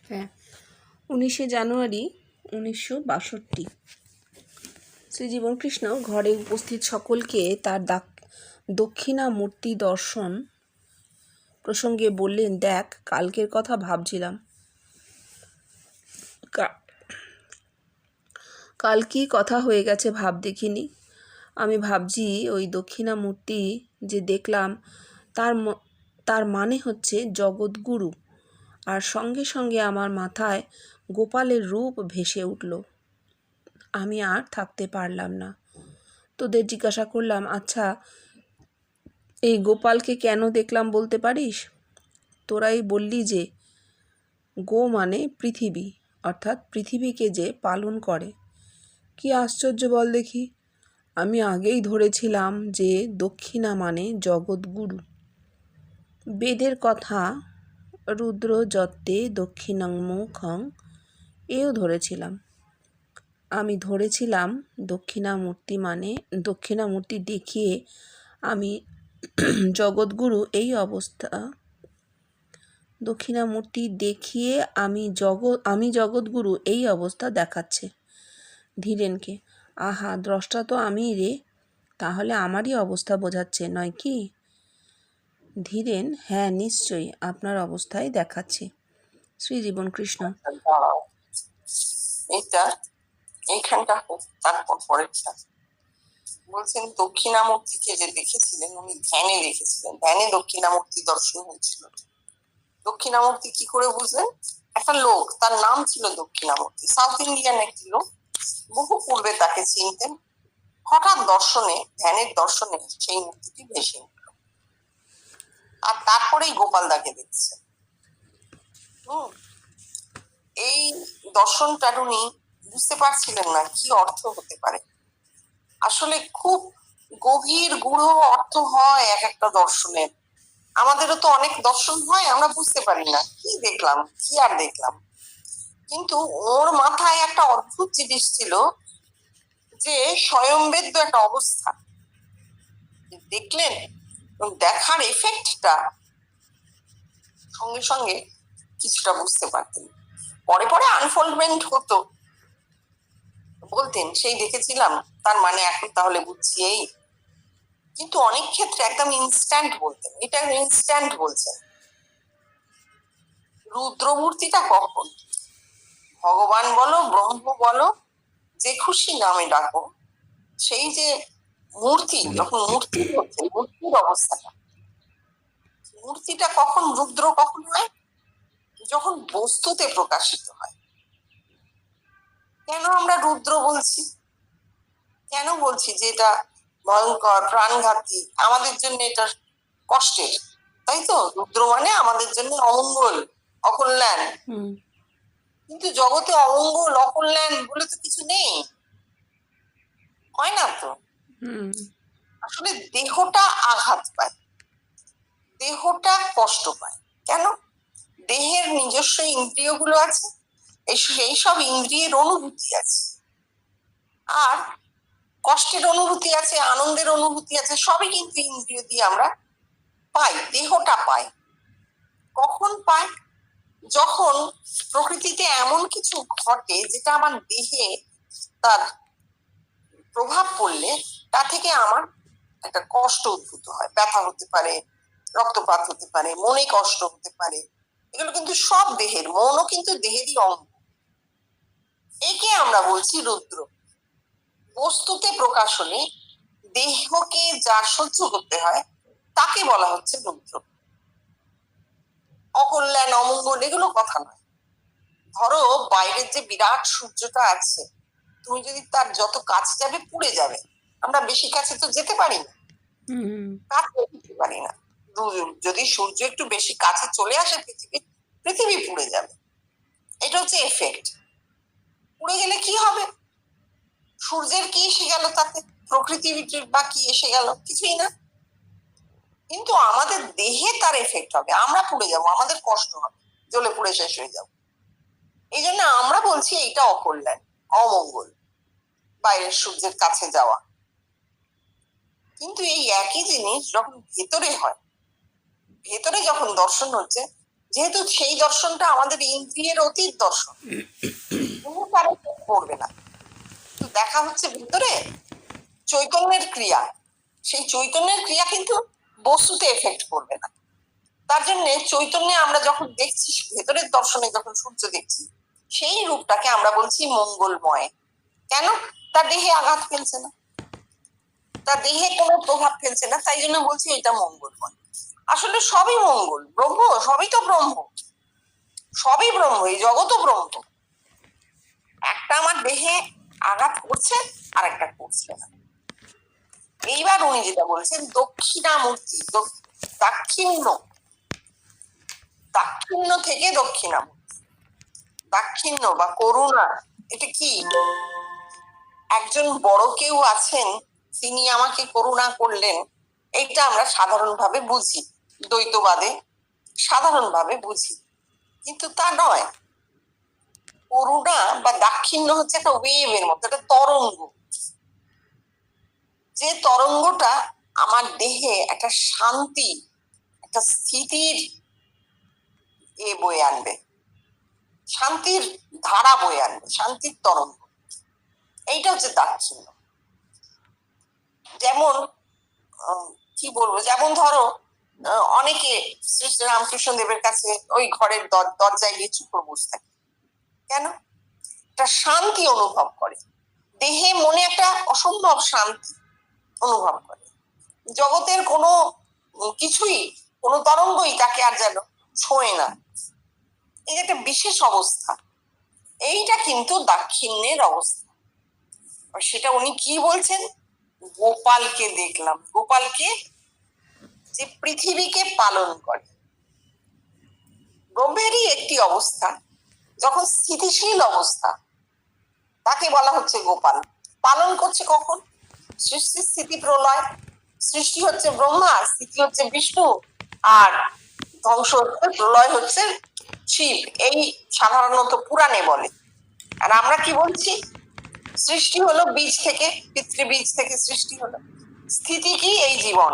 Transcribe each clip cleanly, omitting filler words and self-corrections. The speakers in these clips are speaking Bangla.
হ্যাঁ, 19শে জানুয়ারি 1962। শ্রীজীবনকৃষ্ণ ঘরে উপস্থিত সকলকে তার দক্ষিণামূর্তি দর্শন প্রসঙ্গে বললেন, দেখ, কালকের কথা ভাবছিলাম। কাল কি কথা হয়ে গেছে ভাব দেখিনি। আমি ভাবছি ওই দক্ষিণামূর্তি যে দেখলাম তার মানে হচ্ছে জগৎগুরু। আর সঙ্গে সঙ্গে আমার মাথায় গোপালের রূপ ভেসে উঠল। আমি আর থাকতে পারলাম না। তোদের জিজ্ঞাসা করলাম, আচ্ছা, এই গোপালকে কেন দেখলাম বলতে পারিস? তোরাই বললি যে গো মানে পৃথিবী, অর্থাৎ পৃথিবীকে যে পালন করে। কি আশ্চর্য বল দেখি! আমি আগেই ধরেছিলাম যে দক্ষিণা মানে জগৎগুরু। বেদের কথা রুদ্র যত্তে দক্ষিণাং মুখং, এও ধরেছিলাম। আমি ধরেছিলাম দক্ষিণামূর্তি দেখিয়ে আমি জগৎগুরু এই অবস্থা জগৎগুরু এই অবস্থা দেখাচ্ছে ধীরেনকে। আহা, দ্রষ্টা তো আমিই রে, তাহলে আমারই অবস্থা বোঝাচ্ছে, নয় কি? ধীরেন: হ্যাঁ, নিশ্চয়ই আপনার অবস্থায় দেখাচ্ছে। শ্রীজীবনকৃষ্ণ: এটা এইখানটা হোক, তারপর পরেরটা বলছেন দক্ষিণামূর্তিকে যে দেখেছিলেন উনি ধ্যানে দেখেছিলেন, ধ্যানে দক্ষিণামূর্তি দর্শন হয়েছিল। দক্ষিণামূর্তি কি করে বুঝলেন? একটা লোক, তার নাম ছিল দক্ষিণামূর্তি, সাউথ ইন্ডিয়ান একটি লোক, বহু পূর্বে তাকে চিনতেন। হঠাৎ ধ্যানের দর্শনে সেই মূর্তিটি ভেসে উঠল, আর তারপরেই গোপাল দাকে দেখছে। এই দর্শনটা উনি বুঝতে পারছিলেন না কি অর্থ হতে পারে। আসলে খুব গভীর গূঢ় অর্থ হয় এক একটা দর্শনের। আমাদেরও তো অনেক দর্শন হয়, আমরা বুঝতে পারি না কি দেখলাম, কি আর দেখলাম। কিন্তু ওর মাথায় একটা অদ্ভুত জিনিস ছিল, যে স্বয়ংবেদ্য একটা অবস্থা দেখলেন, দেখার এফেক্টটা সঙ্গে সঙ্গে কিছুটা বুঝতে পারতেন। পরে পরে আনফোল্ডমেন্ট হতো, বলতেন সেই দেখেছিলাম, তার মানে এখন তাহলে বুঝছি এই। কিন্তু অনেক ক্ষেত্রে একদম ইনস্ট্যান্ট বলতেন, এটা ইনস্ট্যান্ট বলছেন। রুদ্রমূর্তিটা কখন? ভগবান বলো, ব্রহ্ম বলো, যে খুশি নামে ডাকো, সেই যে মূর্তি, যখন মূর্তি হচ্ছে, মূর্তির অবস্থাটা, মূর্তিটা কখন রুদ্র কখন হয়? যখন বস্তুতে প্রকাশিত হয়। কেন আমরা রুদ্র বলছি? কেন বলছি যে এটা ভয়ঙ্কর, প্রাণঘাতী, আমাদের জন্য এটা কষ্টের, তাই তো? রুদ্র মানে আমাদের জন্য অমঙ্গল, অকল্যাণ। কিন্তু জগতে অমঙ্গল, অকল্যাণ বলে তো কিছু নেই, হয় না তো? আসলে দেহটা আঘাত পায়, দেহটা কষ্ট পায়। কেন? দেহের নিজস্ব ইন্দ্রিয়গুলো আছে, এই সব ইন্দ্রিয়ের অনুভূতি আছে, আর কষ্টের অনুভূতি আছে, আনন্দের অনুভূতি আছে, সবই কিন্তু ইন্দ্রিয় দিয়ে আমরা পাই, দেহটা পাই। কখন পাই? যখন প্রকৃতিতে এমন কিছু ঘটে যেটা আমার দেহে তার প্রভাব পড়লে তা থেকে আমার একটা কষ্ট উদ্ভূত হয়, ব্যথা হতে পারে, রক্তপাত হতে পারে, মনে কষ্ট হতে পারে। এগুলো কিন্তু সব দেহের, মনও কিন্তু দেহেরই অঙ্গ। একে আমরা বলছি রুদ্র। বস্তুতে প্রকাশনে দেহকে যা সহ্য করতে হয় তাকে বলা হচ্ছে রুদ্র। অকল্যাণ, অমঙ্গল এগুলো কথা নয়। ধরো বাইরের যে বিরাট সূর্যটা আছে, তুমি যদি তার যত কাছে যাবে পুড়ে যাবে। আমরা বেশি কাছে তো যেতে পারি না, কাছে যেতে পারি না। যদি সূর্য একটু বেশি কাছে চলে আসে পৃথিবী পুড়ে যাবে। এটা হচ্ছে এফেক্ট। পুড়ে গেলে কি হবে? সূর্যের কি এসে গেল তাতে? প্রকৃতির বা কি এসে গেল? কিছুই না। কিন্তু আমাদের দেহে তার এফেক্ট হবে, আমরা পুড়ে যাব, আমাদের কষ্ট হবে, জ্বলে পুড়ে শেষ হয়ে যাব। এই জন্য আমরা বলছি এইটা অকল্যাণ, অমঙ্গল, বাইরের সূর্যের কাছে যাওয়া। কিন্তু এই একই জিনিস যখন ভেতরে হয়, ভেতরে যখন দর্শন হচ্ছে, যেহেতু সেই দর্শনটা আমাদের ইন্দ্রিয়ের অতীত দর্শন, কারো পড়বে না, তো দেখা হচ্ছে ভিতরে চৈতন্যের ক্রিয়া, সেই চৈতন্যের ক্রিয়া কিন্তু বস্তুতে এফেক্ট করবে না। তার জন্য চৈতন্যে আমরা যখন দেখছি, ভেতরের দর্শনে যখন সূর্য দেখছি, সেই রূপটাকে আমরা বলছি মঙ্গলময়। কেন? তার দেহে আঘাত ফেলছে না, তার দেহে কোনো প্রভাব ফেলছে না, তাই জন্য বলছি এটা মঙ্গলময়। আসলে সবই মঙ্গল, ব্রহ্ম, সবই তো ব্রহ্ম, সবই ব্রহ্ম, এই জগৎও ব্রহ্ম। একটা আমার দেহে আঘাত করছে আর একটা করছে না। এইবার উনি যেটা বলছেন দক্ষিণামূর্তি, দাক্ষিণ্য, দাক্ষিণ্য থেকে দক্ষিণামূর্তি, দাক্ষিণ্য বা করুণা, এটা কি? একজন বড় কেউ আছেন, তিনি আমাকে করুণা করলেন, এইটা আমরা সাধারণভাবে বুঝি, দ্বৈতবাদে সাধারণভাবে বুঝি, কিন্তু তা নয়। করুণা বা দাক্ষিণ্য হচ্ছে একটা ওয়েভের মতো, একটা তরঙ্গ, যে তরঙ্গটা আমার দেহে একটা শান্তি, একটা স্থিতির বয়ে আনবে, শান্তির ধারা বয়ে আনবে, শান্তির তরঙ্গ। এইটা হচ্ছে দাক্ষিণ্য। যেমন কি বলবো, যেমন ধরো অনেকে শ্রী রামকৃষ্ণ দেবের কাছে ওই ঘরের দরজায় গিয়ে চুপ করে বসে থাকে। কেন? একটা শান্তি অনুভব করে, দেহে মনে একটা অসম্ভব শান্তি অনুভব করে। জগতের কোনো কিছুই, কোনো তরঙ্গই তাকে আর যেন ছোঁয় না। এই একটা বিশেষ অবস্থা, এইটা কিন্তু দাক্ষিণ্যের অবস্থা। সেটা উনি কি বলছেন? গোপালকে দেখলাম, গোপালকে যে পৃথিবীকে পালন করে, ব্রহ্মেরই একটি অবস্থা, যখন স্থিতিশীল অবস্থা, তাকে বলা হচ্ছে গোপাল। পালন করছে কখন? সৃষ্টি স্থিতি প্রলয়। সৃষ্টি হচ্ছে ব্রহ্মা, স্থিতি হচ্ছে বিষ্ণু, আর ধ্বংস হচ্ছে, প্রলয় হচ্ছে শিব। এই সাধারণত পুরাণে বলে। আর আমরা কি বলছি? সৃষ্টি হলো বীজ থেকে, পিতৃবীজ থেকে সৃষ্টি হলো। স্থিতি কি? এই জীবন।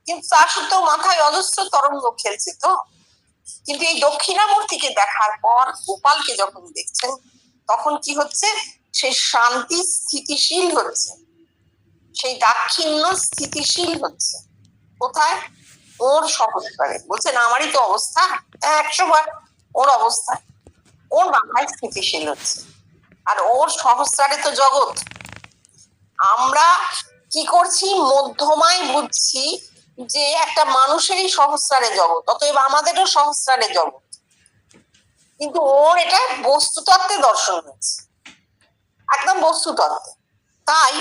কিন্তু তা সত্ত্বেও মাথায় অজস্র তরঙ্গ খেলছে তো। কিন্তু এই দক্ষিণামূর্তিকে দেখার পর, গোপালকে যখন দেখছেন, তখন কি হচ্ছে? সেই শান্তি স্থিতিশীল হচ্ছে, সেই দাক্ষিণ্য স্থিতিশীল হচ্ছে। কোথায়? ওর সহস্রারে। বলছেন আমারই তো অবস্থা 100 বার, ওর অবস্থা, ওর মাথায় স্থিতিশীল হচ্ছে, আর ওর সহস্রারে তো জগৎ। আমরা কি করছি? মধ্যমায় বুঝছি যে একটা মানুষেরই সহস্রারে জগৎ, অতএব আমাদেরও সহস্রারে জগৎ, কিন্তু ওর এটা বস্তুতত্ত্বে দর্শন হয়েছে, একদম বস্তুতত্ত্বে। তাই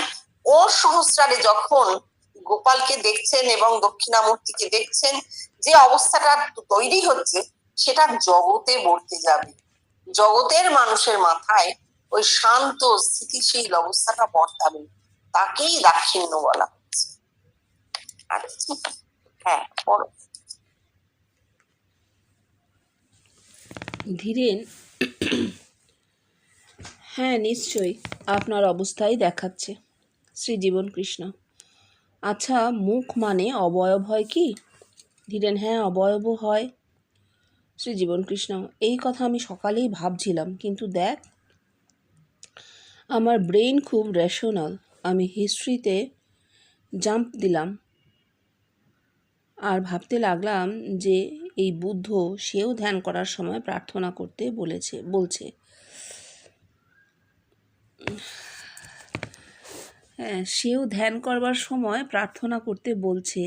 ওর সহস্রারে যখন গোপালকে দেখছেন এবং দক্ষিণামূর্তিকে দেখছেন, যে অবস্থাটা তৈরি হচ্ছে, সেটা জগতে বর্তে যাবে। জগতের মানুষের মাথায় ওই শান্ত স্থিতিশীল অবস্থাটা বর্তাবে, তাকেই দাক্ষিণ্য বলা হচ্ছে। আচ্ছা, হ্যাঁ, পড়ো। ধীরেন, হ্যাঁ নিশ্চয়ই আপনার অবস্থাই দেখাচ্ছে। শ্রী জীবন কৃষ্ণ, আচ্ছা মুখ মানে অবয়ব হয় কি? ধীরেন, হ্যাঁ অবয়বও হয়। শ্রী জীবন কৃষ্ণ, এই কথা আমি সকালেই ভাবছিলাম, কিন্তু দেখ আমার ব্রেন খুব রেশনাল। আমি হিস্ট্রিতে জাম্প দিলাম আর ভাবতে লাগলাম যে এই বুদ্ধ, সেও ধ্যান করার সময় প্রার্থনা করতে বলছে। হ্যাঁ, সেও ধ্যান করবার সময় প্রার্থনা করতে বলছে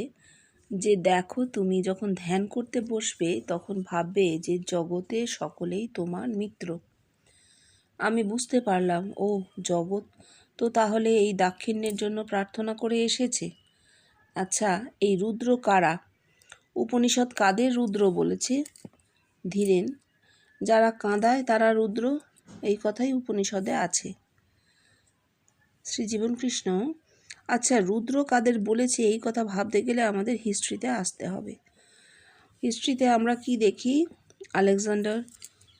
যে দেখো, তুমি যখন ধ্যান করতে বসবে তখন ভাববে যে জগতে সকলেই তোমার মিত্র। আমি বুঝতে পারলাম, ও জগৎ তো তাহলে এই দাক্ষিণ্যের জন্য প্রার্থনা করে এসেছে। আচ্ছা, এই রুদ্র কারা? উপনিষদ কাদের রুদ্র বলেছে? ধীরেন, যারা কাঁদায় তারা রুদ্র, এই কথাই উপনিষদে আছে। শ্রী জীবন কৃষ্ণ, আচ্ছা রুদ্র কাদের বলেছে এই কথা ভাবতে গেলে আমাদের হিস্ট্রিতে আসতে হবে। হিস্ট্রিতে আমরা কি দেখি? Alexander,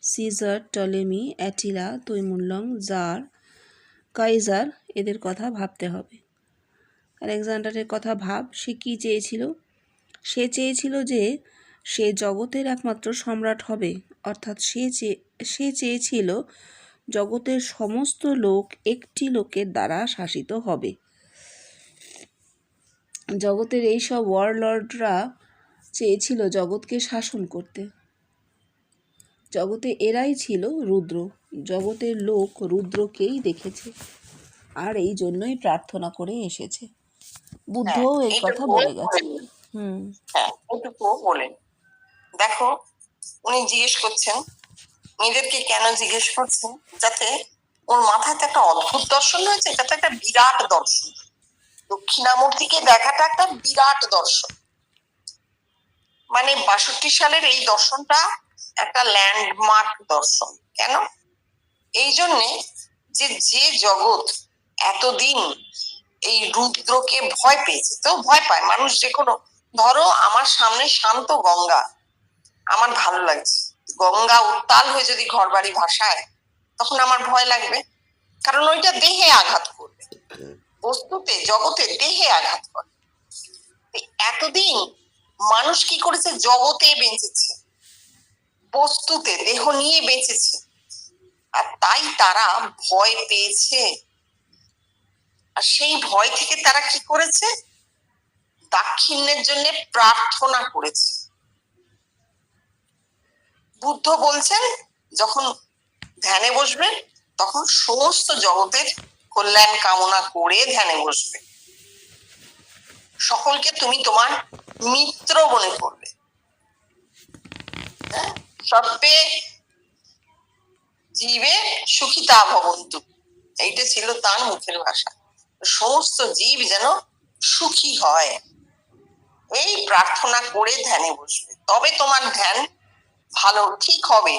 Caesar, Ptolemy, Attila, Timurlang, tsar, kaiser, এদের কথা ভাবতে হবে। আলেকজান্ডারের কথা ভাব, সে কি চেয়েছিল? সে চেয়েছিল যে সে জগতের একমাত্র সম্রাট হবে, অর্থাৎ সে চেয়েছিল জগতের সমস্ত লোক একটি লোকের দ্বারা শাসিত হবে। জগতের এইসব ওয়ারলর্ডরা চেয়েছিল জগৎকে শাসন করতে। জগতে এরাই ছিল রুদ্র। জগতের লোক রুদ্রকেই দেখেছে, আর এই জন্যই প্রার্থনা করে এসেছে। বুদ্ধও এই কথা বলে গেছে। হ্যাঁ, এটুকুও বলেন। দেখো, উনি জিজ্ঞেস করছেন, নিজেদেরকে কেন জিজ্ঞেস করছেন, যাতে ওর মাথায় তো একটা অদ্ভুত দর্শন হয়েছে। এটা তো একটা বিরাট দর্শন। দক্ষিণামূর্তিকে দেখাটা একটা বিরাট দর্শন। মানে 62 সালের এই দর্শনটা একটা ল্যান্ডমার্ক দর্শন। কেন? এই জন্যে যে জগৎ এতদিন এই রুদ্রকে ভয় পেয়েছে, তো ভয় পায় মানুষ যে কোনো, ধরো আমার সামনে শান্ত গঙ্গা, আমার ভালো লাগছে, গঙ্গা উত্তাল হয়ে যদি ঘর বাড়ি ভাসায় তখন আমার ভয় লাগবে, কারণ ওইটা দেহে আঘাত করবে। বস্তুতে জগতে দেহে আঘাত করে। এতদিন মানুষ কি করেছে? জগতে বেঁচেছে, বস্তুতে দেহ নিয়ে বেঁচেছে, আর তাই তারা ভয় পেয়েছে। আর সেই ভয় থেকে তারা কি করেছে? দাক্ষিণ্যের জন্য প্রার্থনা করেছে। বুদ্ধ বলছেন, যখন ধ্যানে বসবে তখন সমস্ত জগতের কল্যাণ কামনা করে ধ্যানে বসবে। সকলকে তুমি তোমার মিত্র মনে করবে। সর্বে জীবে সুখিতা ভবন্তু, এইটা ছিল তার মুখের ভাষা। সমস্ত জীব যেন সুখী হয়, এই প্রার্থনা করে ধ্যানে বসবে, তবে তোমার ধ্যান ভালো ঠিক হবে।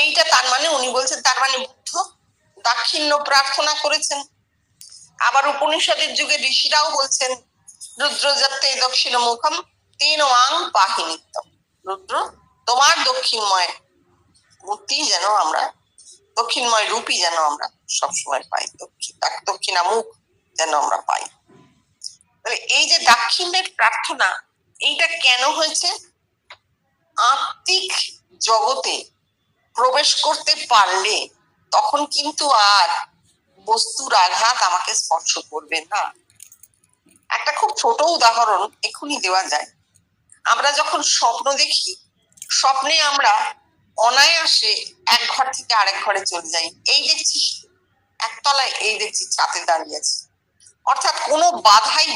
এইটা তার মানে, উনি বলছেন তার মানে বুদ্ধ দাক্ষিণ্য প্রার্থনা করেছেন। আবার উপনিষদের যুগে ঋষিরাও বলছেন, রুদ্র যাতে দক্ষিণ মুখম তেন ওয়াং পাহি নিত্যম। রুদ্র তোমার দক্ষিণময় মূর্তি যেন আমরা, দক্ষিণময় রূপই যেন আমরা সবসময় পাই, দক্ষিণা মুখ যেন আমরা পাই। এই যে দাক্ষিণ্যের প্রার্থনা, এইটা কেন হয়েছে? আত্মিক জগতে প্রবেশ করতে পারলে তখন কিন্তু আর বস্তুর আঘাত আমাকে স্পর্শ করবে না। একটা খুব ছোট উদাহরণ এখনই দেওয়া যায়। আমরা যখন স্বপ্ন দেখি, স্বপ্নে আমরা অনায়াসে এক ঘর থেকে আরেক ঘরে চলে যাই। এই দেখছি একতলায়, এই দেখছি ছাদে দাঁড়িয়ে আছে, অর্থাৎ কোনো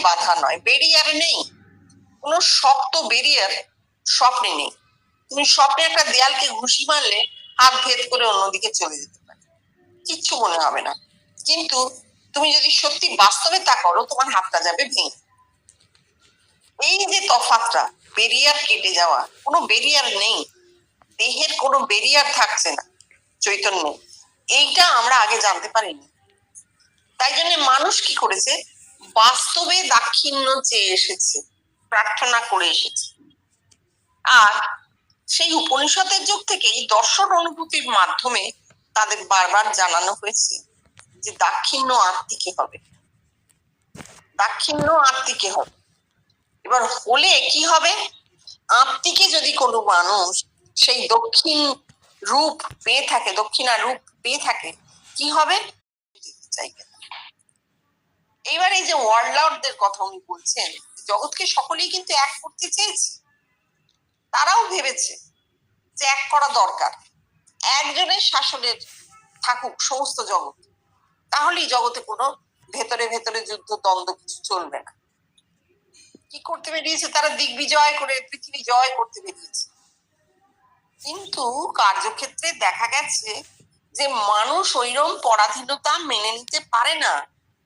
বাধা নয়, বেরিয়ার নেই, কোনো শক্ত বেরিয়ার স্বপ্নে নেই। তুমি স্বপ্নে একটা দেয়ালকে ঘুষি মারলে হাত ভেদ করে অন্যদিকে চলে যেতে পারে, কিচ্ছু মনে হবে না। কিন্তু তুমি যদি সত্যি বাস্তবে তা করো, তোমার হাতটা যাবে ভেঙে। এই যে তফাৎটা, বেরিয়ার কেটে যাওয়া, কোনো বেরিয়ার নেই, দেহের কোনো বেরিয়ার থাকছে না চৈতন্য, এইটা আমরা আগে জানতে পারিনি। তাই জন্য মানুষ কি করেছে? বাস্তবে দাক্ষিণ্য চেয়ে এসেছে, প্রার্থনা করে এসেছে। আর সেই উপনিষদের যুগ থেকেই দর্শন অনুভূতির মাধ্যমে তাদের বারবার জানানো হয়েছে যে দাক্ষিণ্য আত্মিকে হবে, দাক্ষিণ্য আত্মিকে হবে। এবার হলে কি হবে? আত্মিকে যদি কোনো মানুষ সেই দক্ষিণ রূপ পেয়ে থাকে, দক্ষিণা রূপ পেয়ে থাকে, কি হবে? এইবার এই যে ওয়ার্ল্ডদের কথা উনি বলছেন, জগৎকে সকলেই কিন্তু এক করতে চেয়েছে। তারাও ভেবেছে যে এক করা দরকার, একজনের শাসনের থাকুক সমস্ত জগৎ, তাহলেই জগতে কোনো ভেতরে ভেতরে যুদ্ধ দ্বন্দ্ব কিছু চলবে না। কি করতে বেরিয়েছে? তারা দিগ্বিজয় করে পৃথিবী জয় করতে বেরিয়েছে। কিন্তু কার্যক্ষেত্রে দেখা গেছে যে মানুষ ওইরকম পরাধীনতা মেনে নিতে পারে না।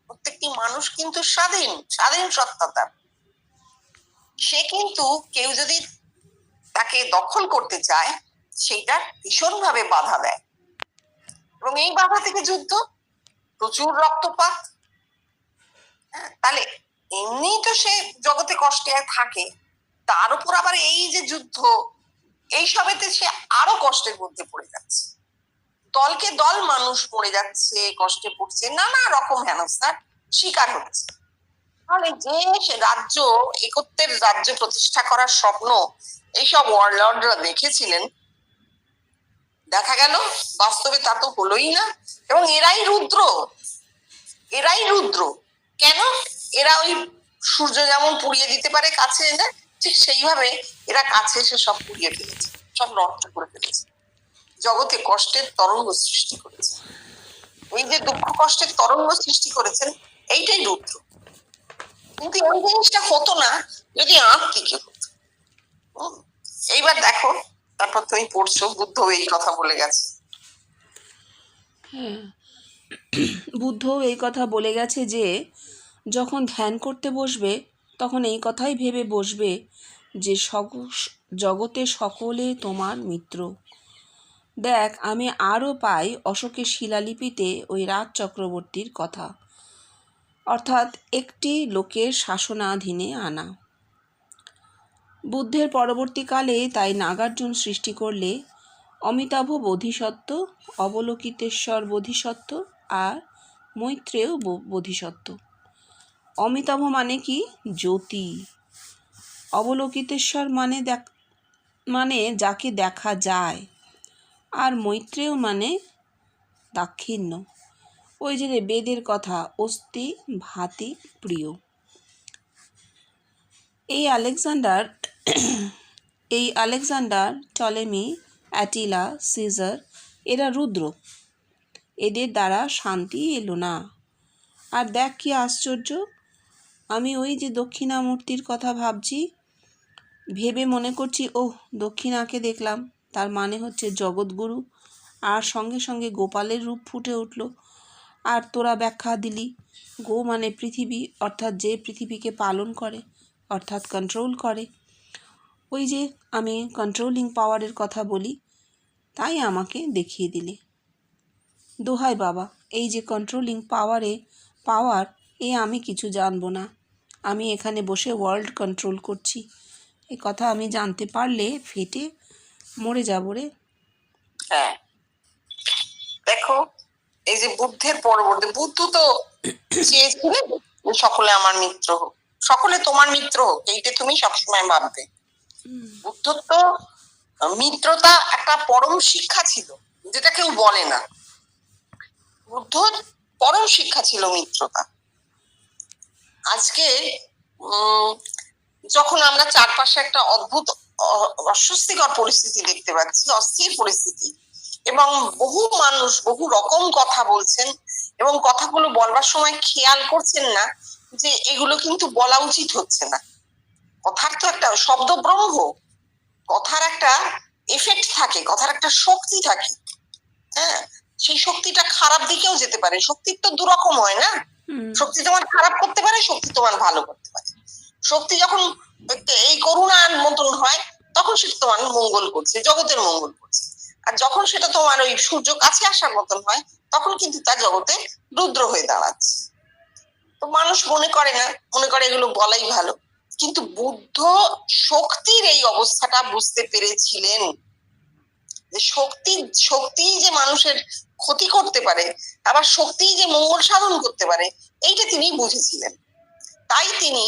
প্রত্যেকটি মানুষ কিন্তু স্বাধীন সত্তা তার। সে কিন্তু কেউ যদি তাকে দখল করতে চায়, সেইটা ভীষণভাবে বাধা দেয়, এবং এই বাধা থেকে যুদ্ধ, প্রচুর রক্তপাত। তাহলে এমনি তো সে জগতে কষ্টে থাকে, তার উপর আবার এই যে যুদ্ধ, এইসবেতে সে আরো কষ্টের মধ্যে পড়ে যাচ্ছে। দলকে দল মানুষ পড়ে যাচ্ছে, কষ্টে পড়ছে, নানা রকম হেনস্থার শিকার হচ্ছে। তাহলে যে সে রাজ্য, একত্বের রাজ্য প্রতিষ্ঠা করার স্বপ্ন এইসব ওয়ারলর্ডরা দেখেছিলেন, দেখা গেল বাস্তবে তা তো হলোই না। এবং এরাই রুদ্র, এরাই রুদ্র। কেন? এরা ওই সূর্য যেমন পুড়িয়ে দিতে পারে কাছে এনে, ঠিক সেইভাবে এরা কাছে এসে সব পুড়িয়ে ফেলেছে, সব নষ্ট করে ফেলেছে, জগতে কষ্টের তরঙ্গ সৃষ্টি করেছে। এই যে দুঃখ কষ্টের তরঙ্গ সৃষ্টি করেছেন, এইটাই রুদ্র। কিন্তু এই জিনিসটা হতো না যদি আত্মিকে হতো। এইবার দেখো, তারপর তুমি পড়ছো বুদ্ধ এই কথা বলে গেছে। হ্যাঁ, বুদ্ধও এই কথা বলে গেছে যে যখন ধ্যান করতে বসবে তখন এই কথাই ভেবে বসবে যে জগতে সকলে তোমার মিত্র। দেখ, আমি আরও পাই অশোকের শিলালিপিতে ওই রাজ চক্রবর্তীর কথা, অর্থাৎ একটি লোকের শাসনাধীনে আনা। বুদ্ধের পরবর্তীকালে তাই নাগার্জুন সৃষ্টি করলে অমিতাভ বোধিসত্ত্ব, অবলোকিতেশ্বর বোধিসত্ত্ব আর মৈত্রেয় বোধিসত্ত্ব। অমিতাভ মানে কি? জ্যোতি। অবলোকিতেশ্বর মানে যাকে দেখা যায়। আর মৈত্রেয় মানে দাক্ষিণ্য। ওই যে বেদের কথা, অস্তি ভাতি প্রিয়। এই আলেকজান্ডার, টলেমি, অ্যাটিলা, সিজার এরা রুদ্র। এদের দ্বারা শান্তি এলো না। আর দেখ কি আশ্চর্য, আমি ওই যে দক্ষিণামূর্তির কথা ভাবছি, ভেবে মনে করছি ওহ, দক্ষিণাকে দেখলাম, তার মানে হচ্ছে জগৎগুরু। আর সঙ্গে সঙ্গে গোপালের রূপ ফুটে উঠল। আর তোরা ব্যাখ্যা দিলি, গো মানে পৃথিবী, অর্থাৎ যে পৃথিবীকে পালন করে, অর্থাৎ কন্ট্রোল করে। ওই যে আমি কন্ট্রোলিং পাওয়ারের কথা বলি, তাই আমাকে দেখিয়ে দিলে। দোহাই বাবা, এই যে কন্ট্রোলিং পাওয়ার আমি কিছু জানবো না। আমি এখানে বসে ওয়ার্ল্ড কন্ট্রোল করছি, এ কথা আমি জানতে পারলে ফেটে মরে যাব রে। হ্যাঁ, দেখো, এই যে বুদ্ধের পরবর্তী, বুদ্ধ তো চেয়েছিলেন সকলে আমার মিত্র হোক, সকলে তোমার মিত্র হোক, এইটা তুমি সবসময় ভাববে। বুদ্ধ তো মিত্রতা একটা পরম শিক্ষা ছিল, যেটা কেউ বলে না। বুদ্ধর পরম শিক্ষা ছিল মিত্রতা। আজকে যখন আমরা চারপাশে একটা অদ্ভুত অস্বস্তিকর পরিস্থিতি দেখতে পাচ্ছি, অস্থির পরিস্থিতি, এবং বহু মানুষ বহু রকম কথা বলছেন, এবং কথাগুলো বলবার সময় খেয়াল করছেন না যে এগুলো কিন্তু বলা উচিত হচ্ছে না। কথার তো একটা শব্দ ব্রহ্ম, কথার একটা এফেক্ট থাকে, কথার একটা শক্তি থাকে। হ্যাঁ, সেই শক্তিটা খারাপ দিকেও যেতে পারে। শক্তির তো দুরকম হয় না, শক্তি তোমার খারাপ করতে পারে, শক্তি তোমার ভালো করতে পারে। শক্তি যখন এই করুণার মতন হয়, তখন সেটা তোমার মঙ্গল করছে, জগতের মঙ্গল করছে। আর যখন সেটা তোমার ওই সূর্য কাছে আসার মতন হয়, তখন কিন্তু তা জগতে রুদ্র হয়ে দাঁড়াচ্ছে। তো মানুষ মনে করে না, মনে করে এগুলো বলাই ভালো। কিন্তু বুদ্ধ শক্তির এই অবস্থাটা বুঝতে পেরেছিলেন, যে শক্তি যে মানুষের ক্ষতি করতে পারে, আবার শক্তি যে মঙ্গল সাধন করতে পারে, এইটা তিনি বুঝেছিলেন। তাই তিনি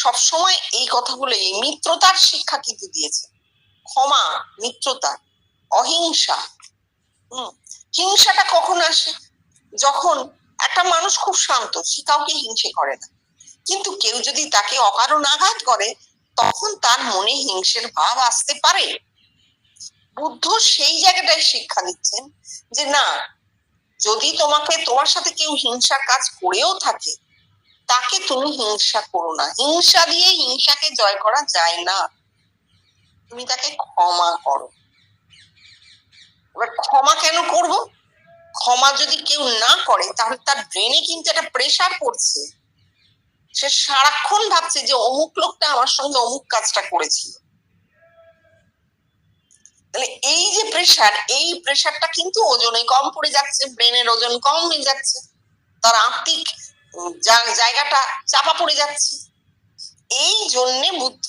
সবসময় এই কথাগুলো, এই মিত্রতার শিক্ষা কিন্তু দিয়েছেন। ক্ষমা, মিত্রতা, অহিংসা। হিংসাটা কখন আসে? যখন একটা মানুষ খুব শান্ত, সে কাউকে হিংসে করে না, কিন্তু কেউ যদি তাকে অকারণ আঘাত করে, তখন তার মনে হিংসের ভাব আসতে পারে। বুদ্ধ সেই জায়গাটায় শিক্ষা দিচ্ছেন যে না, যদি তোমার সাথে কেউ হিংসার কাজ করেও থাকে, তাকে তুমি হিংসা করো না। হিংসা দিয়ে হিংসাকে জয় করা যায় না, তুমি তাকে ক্ষমা করো। এবার ক্ষমা কেন করব? ক্ষমা যদি কেউ না করে, তাহলে তার ব্রেনে কিন্তু একটা প্রেসার পড়ছে। সে সারাক্ষণ ভাবছে যে অমুক লোকটা আমার সঙ্গে অমুক কাজটা করেছিল। তাহলে এই যে প্রেসার, এই প্রেসারটা কিন্তু ওজনে কম পড়ে যাচ্ছে, ব্রেনের ওজন কম হয়ে যাচ্ছে, তার আত্মিক জায়গাটা চাপা পড়ে যাচ্ছে। এই জন্যে বুদ্ধ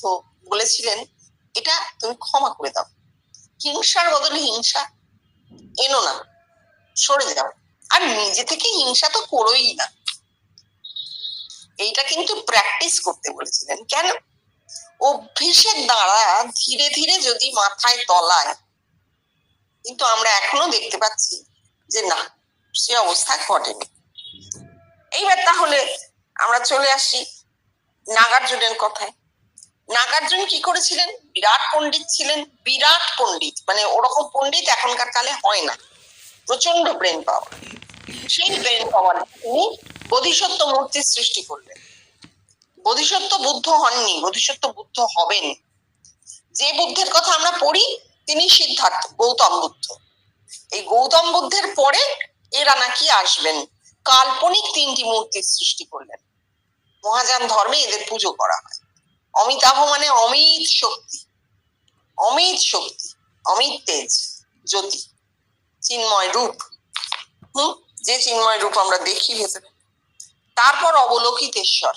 বলেছিলেন এটা তুমি ক্ষমা করে দাও, হিংসার বদলে হিংসা এনো না, সরে যাও। আর নিজে থেকে হিংসা তো করোই না। এইটা কিন্তু প্র্যাকটিস করতে বলেছিলেন। কেন? অভ্যেসের দ্বারা ধীরে ধীরে যদি মাথায় তলায়, কিন্তু আমরা এখনো দেখতে পাচ্ছি যে না, সে অবস্থা ঘটেনি। এইবার তাহলে আমরা চলে আসি নাগার্জুনের কথায়। নাগার্জুন কি করেছিলেন? বিরাট পণ্ডিত ছিলেন, বিরাট পণ্ডিত, মানে ওরকম পণ্ডিত এখনকার কালে হয় না, প্রচন্ড ব্রেন পাওয়ার। সেই ব্রেন পাওয়ার তিনি বোধিসত্ত্ব মূর্তির সৃষ্টি করলেন। বোধিসত্ত্ব বুদ্ধ হননি, বোধিসত্ত্ব বুদ্ধ হবেন। যে বুদ্ধের কথা আমরা পড়ি তিনি সিদ্ধার্থ, গৌতম বুদ্ধ। এই গৌতম বুদ্ধের পরে এরা নাকি আসবেন, কাল্পনিক 3টি মূর্তির সৃষ্টি করলেন। মহাযান ধর্মে এদের পুজো করা হয়। অমিতাভ মানে অমিত শক্তি, অমিত শক্তি, অমিত তেজ, জ্যোতি, চিন্ময় রূপ। যে চিন্ময় রূপ আমরা দেখি ভেতরে। তারপর অবলোকিতেশ্বর,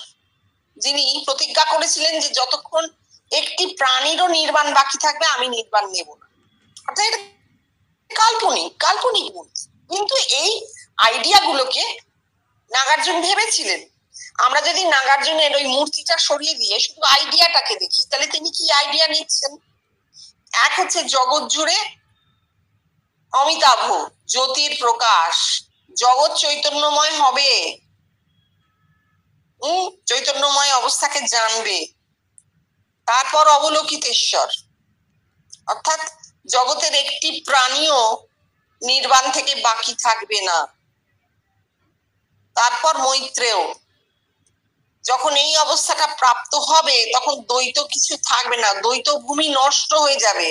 যিনি প্রতিজ্ঞা করেছিলেন যে যতক্ষণ একটি প্রাণীরও নির্বাণ বাকি থাকবে আমি নির্বাণ নেব না। অর্থাৎ এটা কাল্পনিক, কাল্পনিক মূর্তি, কিন্তু এই আইডিয়া গুলোকে নাগার্জুন ভেবেছিলেন। আমরা যদি নাগার্জুনের ওই মূর্তিটা সরিয়ে দিয়ে শুধু আইডিয়াটাকে দেখি, তাহলে তিনি কি আইডিয়া নিচ্ছেন? এক হচ্ছে জগৎ জুড়ে অমিতাভ, জ্যোতির প্রকাশ, জগৎ চৈতন্যময় হবে, চৈতন্যময় অবস্থাকে জানবে। তারপর অবলোকিতেশ্বর, অর্থাৎ জগতের একটি প্রাণীও নির্বাণ থেকে বাকি থাকবে না। তারপর মৈত্রেয়, যখন এই অবস্থাটা প্রাপ্ত হবে তখন দ্বৈত কিছু থাকবে না, দ্বৈত ভূমি নষ্ট হয়ে যাবে,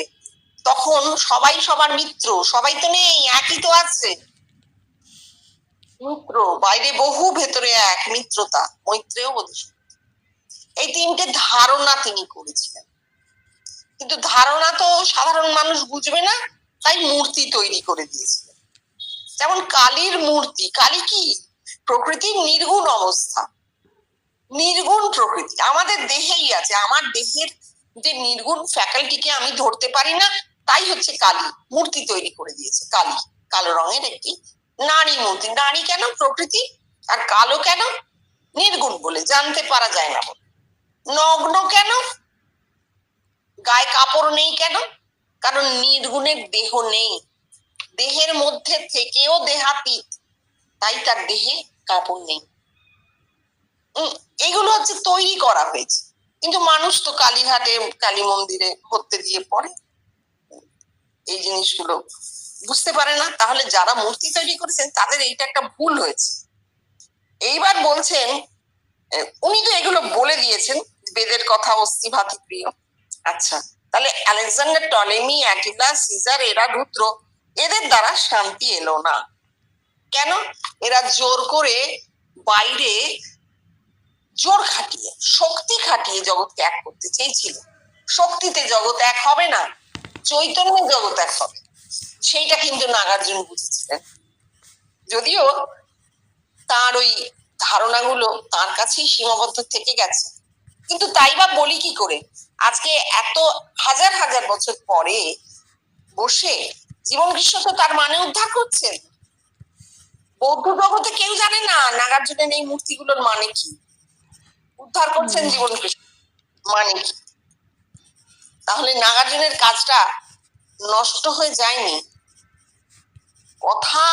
তখন সবাই সবার মিত্র। সবাই তো নেই, একই তো আছে, মিত্র বাইরে বহু, ভেতরে এক, মিত্রতা, মৈত্রেয় বোধিসত্ত্ব। এই 3টে ধারণা তিনি করেছিলেন, কিন্তু ধারণা তো সাধারণ মানুষ বুঝবে না, তাই মূর্তি তৈরি করে দিয়েছিলেন। যেমন কালীর মূর্তি। কালী কি? প্রকৃতির নির্গুণ অবস্থা, নির্গুণ প্রকৃতি আমাদের দেহেই আছে। আমার দেহের যে নির্গুণ ফ্যাকাল্টিকে আমি ধরতে পারি না, তাই হচ্ছে কালী মূর্তি তৈরি করে দিয়েছে। কালী কালো রঙের একটি নারী মূর্তি। নারী কেন? প্রকৃতি। আর কালো কেন? নির্গুণ বলে, জানতে পারা যায় না বলে। নগ্ন কেন? গায়ে কাপড় নেই কেন? কারণ নির্গুণের দেহ নেই, দেহের মধ্যে থেকেও দেহাতীত, তাই তার দেহে কাপড় নেই। এগুলো হচ্ছে তৈরি করা হয়েছে, কিন্তু মানুষ তো কালীঘাটে কালী মন্দিরে হত্যে দিয়ে পড়ে, এই জিনিসগুলো বুঝতে পারে না। তাহলে যারা মূর্তি তৈরি করেছেন তাদের এইটা একটা ভুল হয়েছে। এইবার বলছেন, উনি তো এগুলো বলে দিয়েছেন, বেদের কথা অস্থি ভাতি প্রিয়। আচ্ছা, তাহলে আলেকজান্ডার, টলেমি, অ্যাটিলা, সিজার, এরা রুদ্র, এদের দ্বারা শান্তি এলো না। কেন? এরা জোর করে বাইরে জোর খাটিয়ে, শক্তি খাটিয়ে জগৎকে এক করতে চেয়েছিল। শক্তিতে জগৎ এক হবে না, চৈতন্যে জগৎ এক হবে। সেইটা কিন্তু নাগার্জুন বুঝেছিলেন, যদিও তার ওই ধারণাগুলো তার কাছেই সীমাবদ্ধ থেকে গেছে। কিন্তু তাই বা বলি কি করে, আজকে এত হাজার হাজার বছর পরে বসে জীবন কৃষ্ণ তো তার মানে উদ্ধার করছেন। বৌদ্ধ জগতে কেউ জানে না নাগার্জুনের এই মূর্তিগুলোর মানে কি, উদ্ধার করছেন জীবন কৃষ্ণ মানে কি। তাহলে নাগার্জুনের কাজটা নষ্ট হয়ে যায়নি। কথা,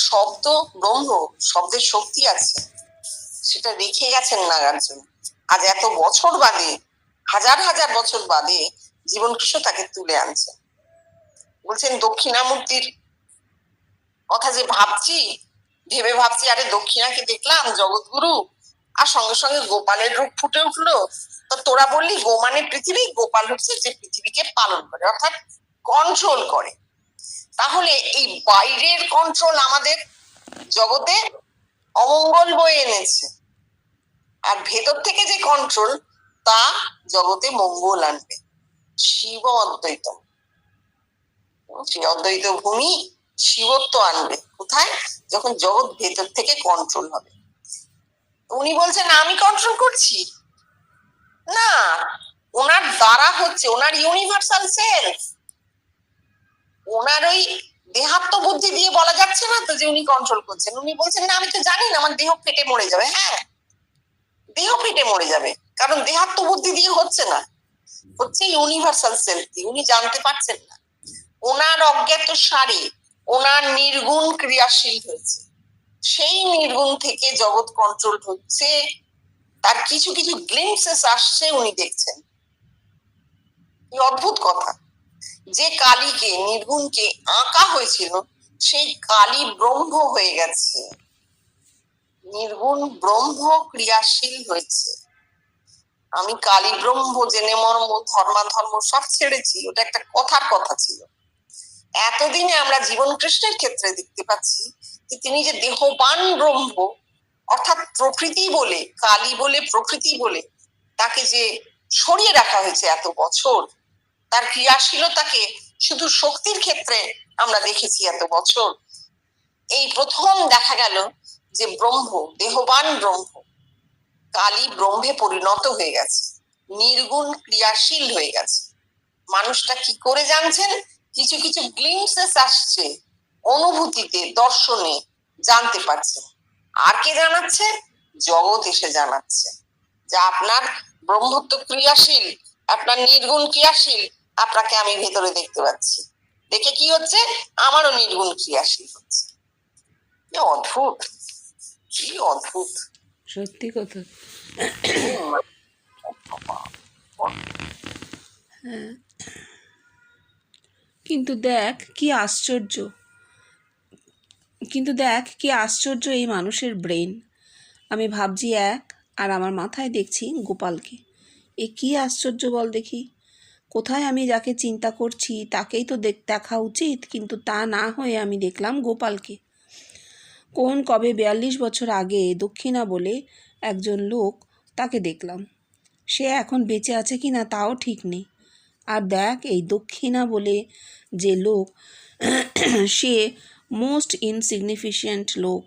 শব্দ ব্রহ্ম, শব্দের শক্তি আছে, সেটা রেখে গেছেন নাগার্জুন। আজ এত বছর বাদে, হাজার হাজার বছর বাদে জীবন কৃষ্ণ তাকে তুলে আনছেন। বলছেন দক্ষিণামূর্তির কথা যে ভেবে ভাবছি, আরে দক্ষিণাকে দেখলাম জগৎগুরু, আর সঙ্গে সঙ্গে গোপালের রূপ ফুটে উঠলো। তো তোরা বললি গো মানে পৃথিবী, গোপাল হচ্ছে যে পৃথিবীকে পালন করে, অর্থাৎ কন্ট্রোল করে। তাহলে এই বাইরের কন্ট্রোল আমাদের জগতে অমঙ্গল বয়ে এনেছে, আর ভেতর থেকে যে কন্ট্রোল তা জগতে মঙ্গল আনবে। শিব অদ্বৈত, সেই অদ্বৈত ভূমি শিবত্ব আনবে। কোথায়? যখন জগৎ ভেতর থেকে কন্ট্রোল হবে। উনি বলছেন আমি কন্ট্রোল করছি না, ওনার দ্বারা হচ্ছে, ওনার ইউনিভার্সাল সেলফ, ওনার ওই দেহাত্ম বুদ্ধি দিয়ে বলা যাচ্ছে না তো যে উনি কন্ট্রোল করছেন। উনি বলছেন না আমি তো জানি না, আমার দেহ ফেটে মরে যাবে। হ্যাঁ, দেহ পেটে মরে যাবে, কারণ দেহাত্ম বুদ্ধি দিয়ে হচ্ছে না, হচ্ছে ইউনিভার্সাল সেলফ দিয়ে। উনি জানতে পারছেন না, ওনার অজ্ঞাত সারে ওনার নির্গুণ ক্রিয়াশীল হয়েছে, সেই নির্গুণ থেকে জগৎ কন্ট্রোল হচ্ছে, তার কিছু কিছু গ্লিমসেস আসছে, উনি দেখছেন। কি অদ্ভুত কথা, যে কালীকে নির্গুণকে আঁকা হয়েছিল সেই কালী ব্রহ্ম হয়ে গেছে, নির্গুণ ব্রহ্ম ক্রিয়াশীল হয়েছে। আমি কালী ব্রহ্ম জেনে মর্ম ধর্মাধর্ম সব ছেড়েছি, ওটা একটা কথার কথা ছিল। এতদিনে আমরা জীবন কৃষ্ণের ক্ষেত্রে দেখতে পাচ্ছি যে তিনি যে দেহবান ব্রহ্ম, অর্থাৎ প্রকৃতি বলে, কালী বলে, প্রকৃতি বলে তাকে যে সরিয়ে রাখা হয়েছে এত বছর, তার ক্রিয়াশীলতাকে শুধু শক্তির ক্ষেত্রে আমরা দেখেছি এত বছর, এই প্রথম দেখা গেল যে ব্রহ্ম, দেহবান ব্রহ্ম কালী ব্রহ্মে পরিণত হয়ে গেছে, নির্গুণ ক্রিয়াশীল হয়ে গেছে। মানুষটা কি করে জানছেন? কিছু কিছু গ্লিমসেস আসছে, অনুভূতিতে, দর্শনে জানতে পারছেন। আর কে জানাচ্ছে? জগৎ এসে জানাচ্ছে যে আপনার ব্রহ্মত্ব ক্রিয়াশীল, আপনার নির্গুণ ক্রিয়াশীল, আপনাকে আমি ভেতরে দেখতে পাচ্ছি। দেখে কি হচ্ছে? আমারও নির্গুণ ক্রিয়াশীল হচ্ছে। কি অদ্ভুত, কি অদ্ভুত, সত্যি কথা। হ্যাঁ, কিন্তু দেখ কি আশ্চর্য, এই মানুষের ব্রেন। আমি ভাবছি এক, আর আমার মাথায় দেখছি গোপালকে। এ কি আশ্চর্য বল দেখি। কোথায় আমি যাকে চিন্তা করছি তাকেই তো দেখা উচিত, কিন্তু তা না হয়ে আমি দেখলাম গোপালকে। কবে 42 বছর আগে দক্ষিণা বলে একজন লোক, তাকে দেখলাম। সে এখন বেঁচে আছে কি না তাও ঠিক নেই। আর দেখ, এই দক্ষিণা বলে যে লোক, সে মোস্ট ইনসিগনিফিশিয়েন্ট লোক,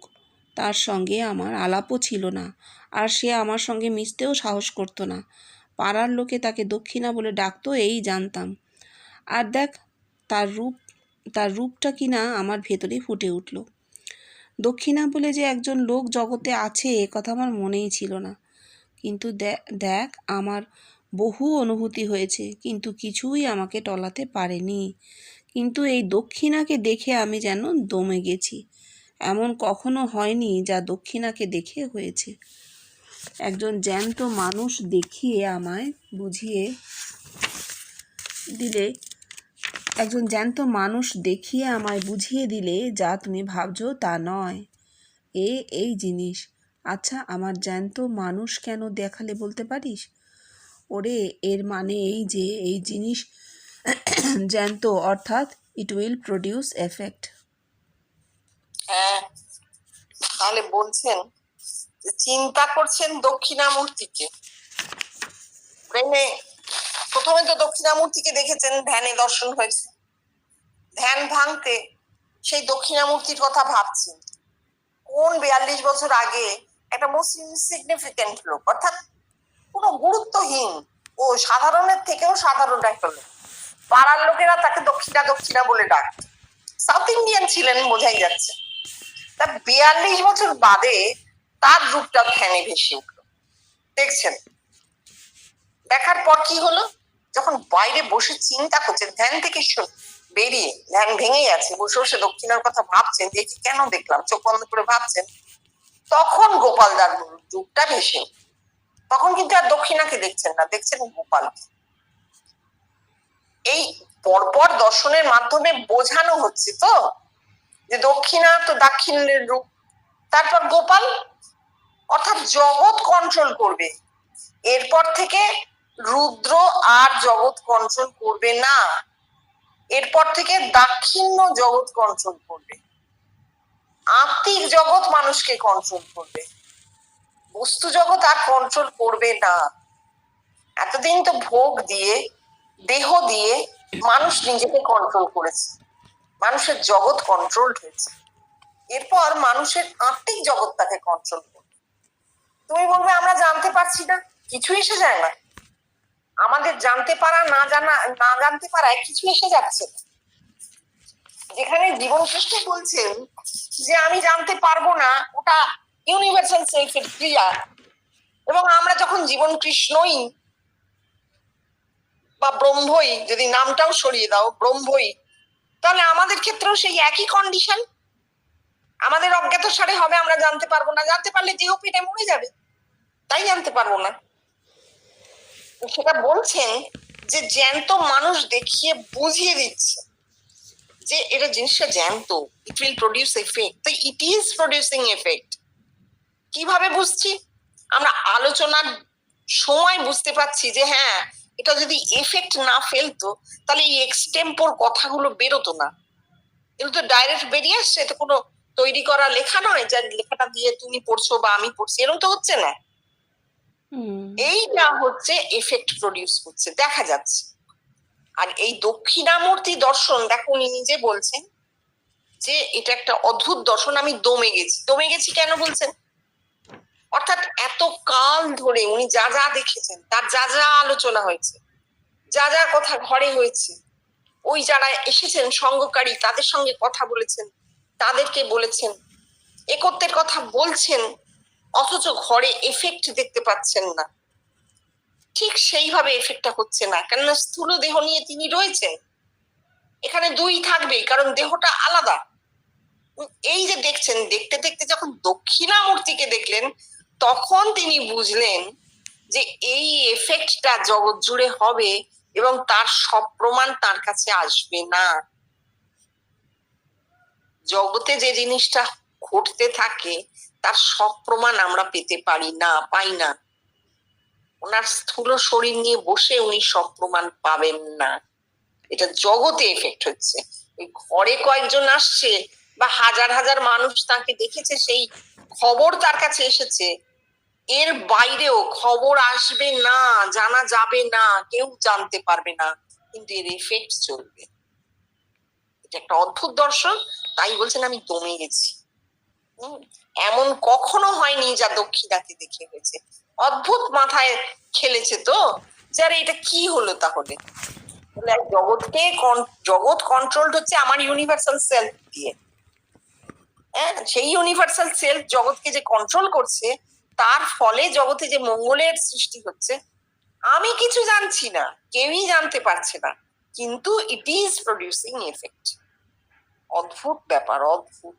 তার সঙ্গে আমার আলাপও ছিল না, আর সে আমার সঙ্গে মিশতেও সাহস করতো না। পাড়ার লোকে তাকে দক্ষিণা বলে ডাকতো, এই জানতাম। আর দেখ, তার রূপটা কিনা আমার ভেতরে ফুটে উঠল। দক্ষিণা বলে যে একজন লোক জগতে আছে এ কথা আমার মনেই ছিল না। কিন্তু দেখ, আমার বহু অনুভূতি হয়েছে, কিন্তু কিছুই আমাকে টলাতে পারেনি। কিন্তু এই দক্ষিণাকে দেখে আমি যেন দমে গেছি। এমন কখনো হয়নি যা দক্ষিণাকে দেখে হয়েছে। একজন জ্যান্ত মানুষ দেখিয়ে আমায় বুঝিয়ে দিলে যা তুমি ভাবছো তা নয়। এই জিনিস। আচ্ছা, আমার জ্যান্ত মানুষ কেন দেখালে বলতে পারিস? ওরে, এর মানে এই যে এই জিনিস জ্যান্ত, অর্থাৎ ইট উইল প্রডিউস এফেক্ট। হ্যাঁ, তাহলে বলছেন যে চিন্তা করছেন দক্ষিণামূর্তিকে ব্রেনে। প্রথমে তো দক্ষিণামূর্তিকে দেখেছেন, ধ্যানে দর্শন হয়েছে, ধ্যান ভাঙতে সেই দক্ষিণামূর্তির কথা ভাবছেন। কোন 42 বছর আগে একটা মোস্ট ইনসিগনিফিকেন্ট লোক, অর্থাৎ কোনো গুরুত্বহীন, ও সাধারণের থেকেও সাধারণ একটা লোক, পাড়ার লোকেরা তাকে দক্ষিণা দক্ষিণা বলে ডাকত। সাউথ ইন্ডিয়ান ছিলেন, বোঝাই যাচ্ছে। তা 42 বছর বাদে তার রূপটা ধ্যানে ভেসে উঠল, দেখছেন। দেখার পর কি হলো? যখন বাইরে বসে চিন্তা করছেন, ধ্যান থেকে বেরিয়ে, ধ্যান ভেঙে গেছে, বসে বসে দক্ষিণার কথা ভাবছেন, দেখি কেন দেখলাম, চোখ বন্ধ করে ভাবছেন, তখন গোপালদার রূপটা ভেসে। তখন কিন্তু আর দক্ষিণাকে দেখছেন না, দেখছেন গোপালকে। এই পরপর দর্শনের মাধ্যমে বোঝানো হচ্ছে তো যে দক্ষিণা তো দাক্ষিণ্যের রূপ, তারপর গোপাল, অর্থাৎ জগৎ কন্ট্রোল করবে। এরপর থেকে রুদ্র আর জগৎ কন্ট্রোল করবে না, এরপর থেকে দাক্ষিণ্য জগৎ কন্ট্রোল করবে, আত্মিক জগৎ মানুষকে কন্ট্রোল করবে, বস্তু জগৎ আর কন্ট্রোল করবে না। এতদিন তো ভোগ দিয়ে, দেহ দিয়ে মানুষ নিজেকে কন্ট্রোল করেছে, মানুষের জগৎ কন্ট্রোল হয়েছে। এরপর মানুষের আত্মিক জগৎ তাকে কন্ট্রোল করবে। তুমি বলবে আমরা জানতে পারছি না, কিছু এসে যায় না। আমাদের জানতে পারা না জানতে পারায় কিছু এসে যাচ্ছে। যেখানে জীবন কৃষ্ণ বলছেন যে আমি জানতে পারবো না, ওটা ইউনিভার্সাল সেলফের ক্রিয়া, এবং আমরা যখন জীবন কৃষ্ণই বা ব্রহ্মই, যদি নামটাও সরিয়ে দাও ব্রহ্মই, তাহলে আমাদের ক্ষেত্রেও সেই একই কন্ডিশন। আমাদের অজ্ঞাত সারে হবে, আমরা জানতে পারবো না, জানতে পারলে দেহ পেটে মরে যাবে, তাই জানতে পারবো না। সেটা বলছেন যে জ্যান্ত মানুষ দেখিয়ে বুঝিয়ে দিচ্ছে যে এটা জিনিসটা জ্যান্ত, ইট উইল প্রডিউস এফেক্ট। তো ইট ইজ প্রডিউসিং এফেক্ট। কিভাবে বুঝছি? আমরা আলোচনার সময় বুঝতে পারছি যে হ্যাঁ, এটা যদি এফেক্ট না ফেলতো তাহলে এই এক্সটেম্পোর কথাগুলো বেরোতো না। এগুলো তো ডাইরেক্ট বেরিয়ে আসছে, এটা কোনো তৈরি করা লেখা নয় যার লেখাটা দিয়ে তুমি পড়ছো বা আমি পড়ছি, এরকম তো হচ্ছে না। এইটা হচ্ছে এফেক্ট প্রডিউস করছে, দেখা যাচ্ছে। আর এই দক্ষিণামূর্তি দর্শন, দেখো উনি নিজে বলছেন যে এটা একটা অদ্ভুত দর্শন, আমি দমে গেছি। দমে গেছি কেন বলছেন? অর্থাৎ এত কাল ধরে উনি যা যা দেখেছেন, তার যা যা আলোচনা হয়েছে, যা যা কথা ঘরে হয়েছে, ওই যারা এসেছেন সঙ্গকারী তাদের সঙ্গে কথা বলেছেন, তাদেরকে বলেছেন, একত্বের কথা বলছেন, অথচ ঘরে এফেক্ট দেখতে পাচ্ছেন না। ঠিক সেইভাবে এফেক্টটা হচ্ছে না, কেননা স্থূল দেহ নিয়ে তিনি রয়েছেন। এখানে দুই থাকবেই, কারণ দেহটা আলাদা। এই যে দেখছেন, দেখতে দেখতে যখন দক্ষিণামূর্তিকে দেখলেন, তখন তিনি বুঝলেন যে এই এফেক্টটা জগৎ জুড়ে হবে এবং তার সব প্রমাণ তার কাছে আসবে না। জগতে যে জিনিসটা ঘটতে থাকে তার সব প্রমাণ আমরা পেতে পারি না, পাই না। ওনার স্থূল শরীর নিয়ে বসে উনি সব প্রমাণ পাবেন না। এটা জগতে এফেক্ট হচ্ছে। ওই ঘরে কয়েকজন আসছে বা হাজার হাজার মানুষ তাকে দেখেছে, সেই খবর তার কাছে এসেছে, এর বাইরেও খবর আসবে না, জানা যাবে না, কেউ জানতে পারবে না, কিন্তু এর এফেক্ট চলবে। এটা একটা অদ্ভুত দর্শন। তাই বলছেন আমি দমে গেছি। এমন কখনো হয়নি যা দক্ষিণাকে দেখে হয়েছে। অদ্ভুত মাথায় খেলেছে তো, যারা এটা কি হলো তাহলে? জগৎকে জগৎ কন্ট্রোল হচ্ছে আমার ইউনিভার্সাল সেলফ দিয়ে। হ্যাঁ, সেই ইউনিভার্সাল সেলফ জগৎকে যে কন্ট্রোল করছে, তার ফলে জগতে যে মঙ্গলের সৃষ্টি হচ্ছে, আমি কিছু জানছি না, কেউই জানতে পারছে না, কিন্তু ইট ইজ প্রডিউসিং এফেক্ট। অদ্ভুত ব্যাপার, অদ্ভুত।